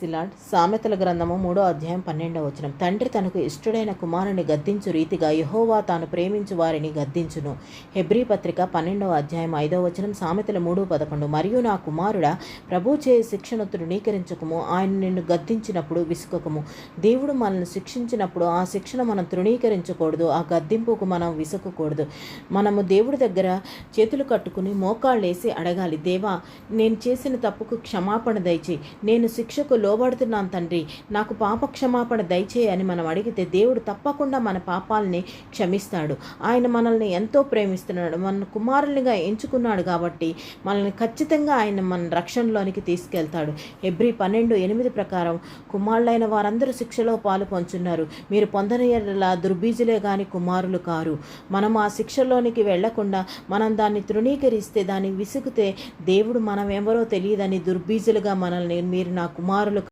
ప్రైసిలాడ్. సామెతల గ్రంథము 3:12. తండ్రి తనకు ఇష్టడైన కుమారుని గద్దించు రీతిగా యెహోవా తాను ప్రేమించు వారిని గద్దించును. హెబ్రీ పత్రిక 12:5. సామెతలు 3:11. మరియు నా కుమారుడా, ప్రభు చేయి శిక్షను తృణీకరించకము, ఆయన నిన్ను గద్దించినప్పుడు విసుకకము. దేవుడు మనల్ని శిక్షించినప్పుడు ఆ శిక్షను మనం తృణీకరించకూడదు, ఆ గద్దింపుకు మనం విసుకకూడదు. మనము దేవుడి దగ్గర చేతులు కట్టుకుని మోకాళ్ళేసి అడగాలి, దేవా, నేను చేసిన తప్పుకు క్షమాపణ దయచేయి, నేను శిక్షకు లోబడుతున్నాను తండ్రి, నాకు పాప క్షమాపణ దయచేయి అని మనం అడిగితే దేవుడు తప్పకుండా మన పాపాలని క్షమిస్తాడు. ఆయన మనల్ని ఎంతో ప్రేమిస్తున్నాడు, మన కుమారునిగా ఎంచుకున్నాడు కాబట్టి మనల్ని ఖచ్చితంగా ఆయన మన రక్షణలోనికి తీసుకెళ్తాడు. హెబ్రీ 12:8 ప్రకారం కుమారులైన వారందరూ శిక్షలో పాలు పంచున్నారు, మీరు పొందని యెడల దుర్బీజులే గాని కుమారులు కారు. మనం ఆ శిక్షలోనికి వెళ్లకుండా మనం దాన్ని తృణీకరిస్తే, దాన్ని విసిగితే దేవుడు మనం ఎవరో తెలియదని దుర్బీజులుగా మనల్ని మీరు నా కుమారులు